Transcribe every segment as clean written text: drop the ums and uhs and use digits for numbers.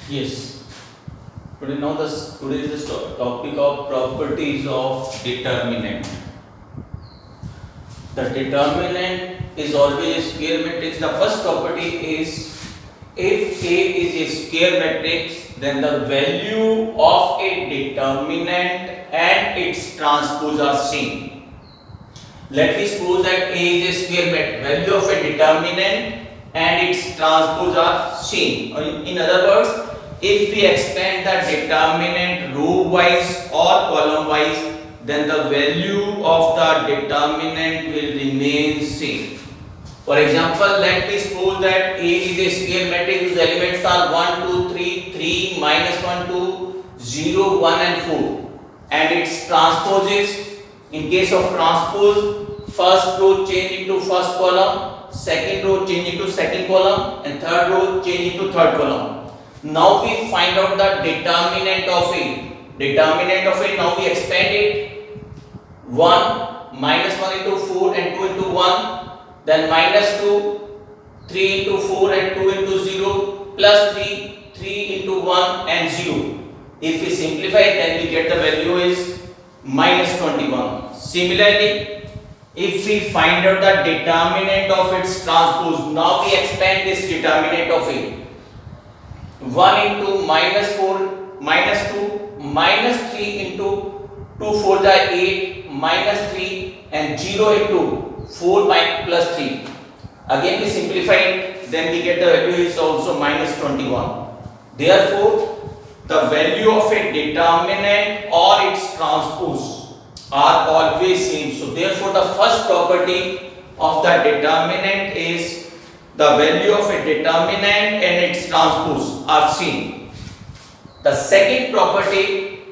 Yes. Today is the topic of properties of determinant. The determinant is always a square matrix. The first property is if A is a square matrix, then the value of a determinant and its transpose are same. Let me suppose that A is a square matrix. Value of a determinant and its transpose are same. In other words, if we expand the determinant row wise or column wise, then the value of the determinant will remain same. For example, let me suppose that A is a square matrix whose elements are 1, 2, 3, 3, minus 1, 2, 0, 1 and 4, and its transpose is, in case of transpose, first row change into first column, second row change into second column, and third row change into third column. Now we find out the determinant of A. Determinant of A, now we expand it. 1, minus 1 into 4 and 2 into 1, then minus 2, 3 into 4 and 2 into 0, plus 3, 3 into 1 and 0. If we simplify it, then we get the value is minus 21. Similarly, if we find out the determinant of its transpose, now we expand this determinant of A. 1 into minus 4 minus 2 minus 3 into 2 4 are 8 minus 3 and 0 into 4 plus 3. Again we simplify it, then we get the value is also minus 21. Therefore, the value of a determinant or its transpose are always same. So therefore, the first property of the determinant is the value of a determinant and its transpose are same. The second property,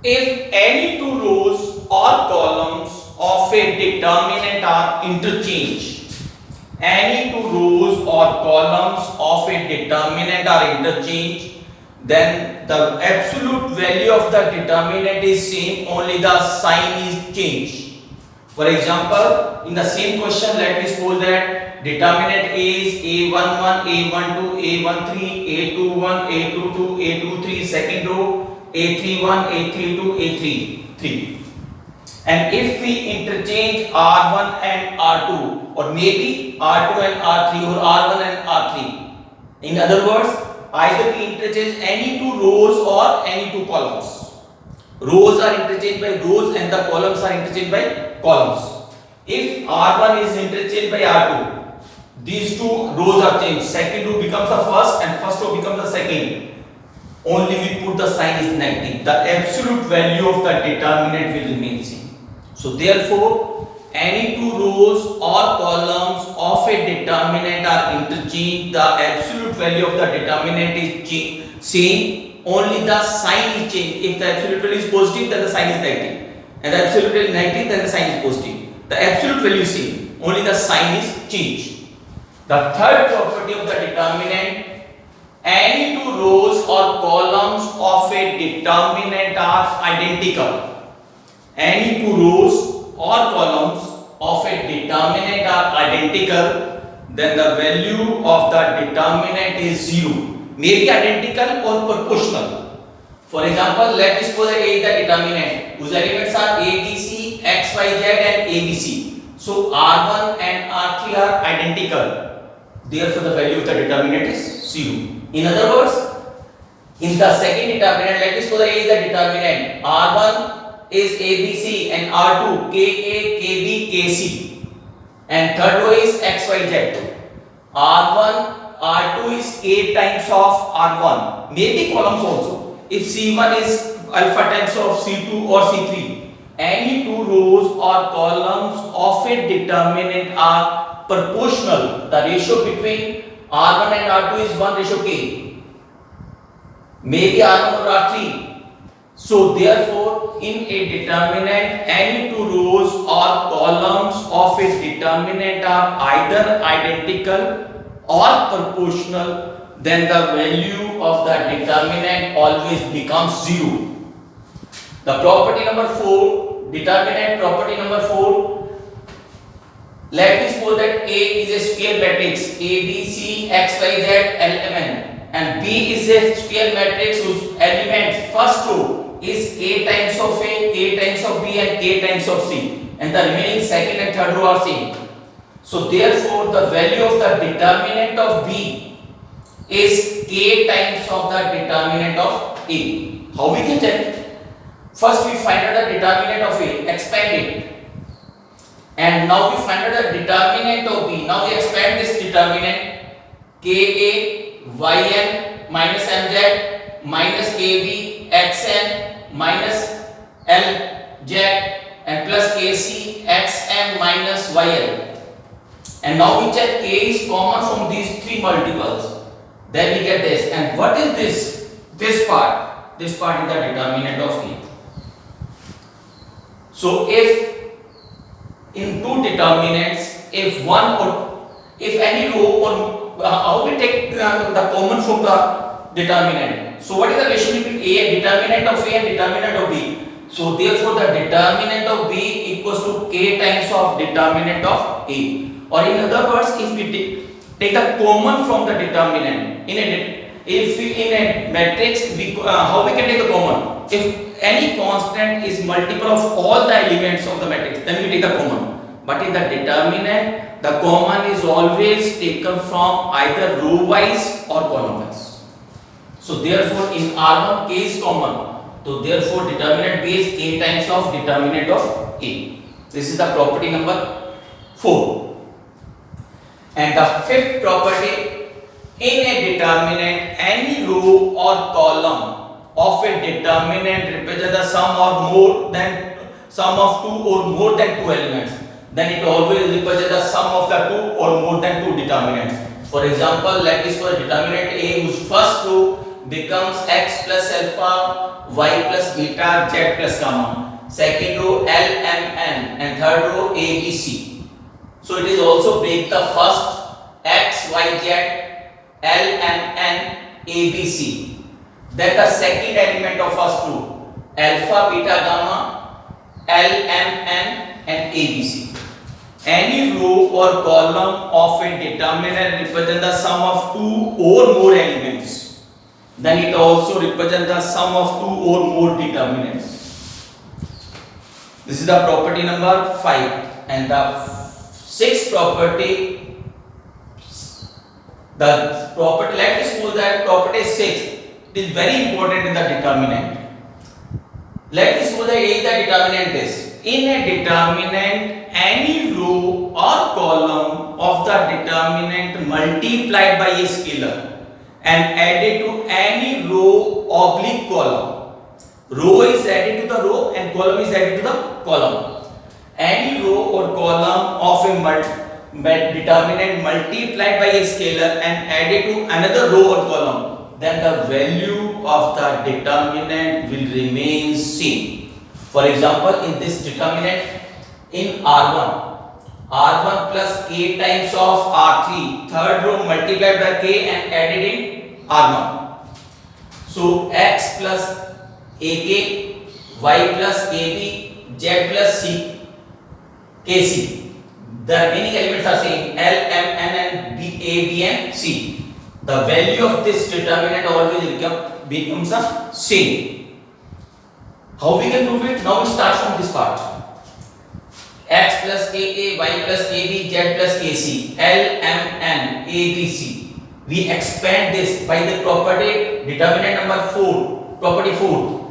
if any two rows or columns of a determinant are interchanged, any two rows or columns of a determinant are interchanged, then the absolute value of the determinant is same, only the sign is changed. For example, in the same question, let me suppose that determinant is A11, A12, A13, A21, A22, A23, second row, A31, A32, A33. And if we interchange R1 and R2, or maybe R2 and R3, or R1 and R3, in other words, either we interchange any two rows or any two columns. Rows are interchanged by rows and the columns are interchanged by columns. If R1 is interchanged by R2, these two rows are changed. Second row becomes the first and first row becomes the second. Only we put the sign is negative. The absolute value of the determinant will remain same. So therefore, any two rows or columns of a determinant are interchanged. The absolute value of the determinant is same. Only the sign is changed. If the absolute value is positive, then the sign is negative, and the absolute value is negative, then the sign is positive. The absolute value is same, only the sign is changed. The third property of the determinant, any two rows or columns of a determinant are identical. Any two rows or columns of a determinant are identical, then the value of the determinant is 0. May be identical or proportional. For example, let us suppose that A is the determinant whose elements are A, B, C, X, Y, Z and A, B, C. So R1 and R3 are identical. Therefore, the value of the determinant is 0. In other words, in the second determinant, let us suppose that A is the determinant. R1 is A, B, C and R2 K, A, K, B, K, C. And third row is X, Y, Z. R1 R2 is K times of R1, maybe columns also. If C1 is alpha times of C2 or C3, any two rows or columns of a determinant are proportional. The ratio between R1 and R2 is 1:K. Maybe R1 or R3. So therefore, in a determinant, any two rows or columns of a determinant are either identical or proportional, then the value of the determinant always becomes 0. The property number 4, determinant property number 4, Let me suppose that A is a square matrix A, B, C, X, Y, Z, L, M, N, and B is a square matrix whose element first row is K times of A, K times of B, and K times of C, and the remaining second and third row are same. So therefore, the value of the determinant of B is K times of the determinant of A. How we can check? First, we find out the determinant of A, expand it. And now we find out the determinant of B. Now we expand this determinant Ka Yn minus Mz minus Kb Xn minus Lz and plus Kc Xm minus Yl. And now we check K is common from these three multiples. Then we get this. And what is this? This part. This part is the determinant of A. So if in two determinants, if any row or how we take the common from the determinant. So what is the relation between A, determinant of A and determinant of B? So therefore the determinant of B equals to K times of determinant of A. Or in other words, if we take the common from the determinant in a matrix, how we can take the common? If any constant is multiple of all the elements of the matrix, then we take the common. But in the determinant, the common is always taken from either row wise or column wise. So therefore in R1 K is common. So therefore determinant B is K times of determinant of A. This is the property number 4. And the fifth property, in a determinant, any row or column of a determinant represents the sum of two or more than two elements, then it always represents the sum of the two or more than two determinants. For example, like this for determinant A whose first row becomes x plus alpha, y plus beta, z plus gamma. Second row L, M, N, and third row A, B, C. So it is also break the first x, y, z, L, M, N, A, B, C. Then the second element of first row alpha, beta, gamma, L, M, N, and A, B, C. Any row or column of a determinant represents the sum of two or more elements. Then it also represents the sum of two or more determinants. This is the property number 5. And the sixth property, let us suppose that property 6 is very important in the determinant. Let us suppose that A is the determinant is. In a determinant, any row or column of the determinant multiplied by a scalar and added to any row oblique column. Row is added to the row and column is added to the column. Any row or column of a determinant multiplied by a scalar and added to another row or column, then the value of the determinant will remain same. For example, in this determinant in R1 plus K times of R3, third row multiplied by K and added in R1. So x plus AK, y plus KB, z plus KC. The remaining elements are same L, M, N, and B, A, B, and C. The value of this determinant always becomes the same. How we can prove it? Now we start from this part. X plus KA, Y plus KB, Z plus KC, L, M, N, A, B, C. We expand this by the property determinant number 4, property 4.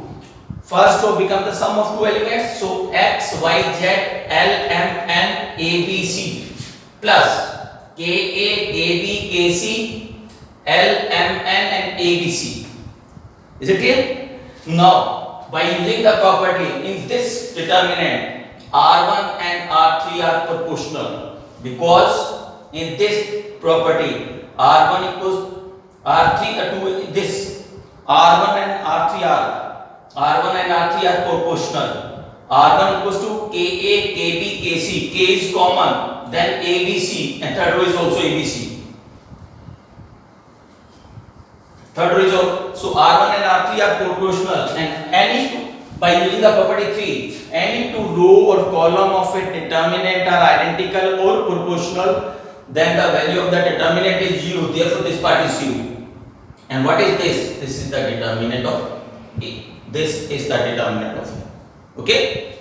First row becomes the sum of two elements. So X, Y, Z, L, M, N, A, B, C plus KA, KB, KC, L, M, N, and A, B, C. Is it clear? Now, by using the property in this determinant, R1 and R3 are proportional because in this property R1 equals R3 to this R1 and R3 are proportional. R1 equals to KA, KB, KC. K is common, then ABC, and third row is also ABC. Third row is also, so R1 and R3 are proportional, and by using the property 3, any two row or column of a determinant are identical or proportional, then the value of the determinant is 0. Therefore, this part is 0. And what is this? This is the determinant of A. This is the determinant of A. Okay?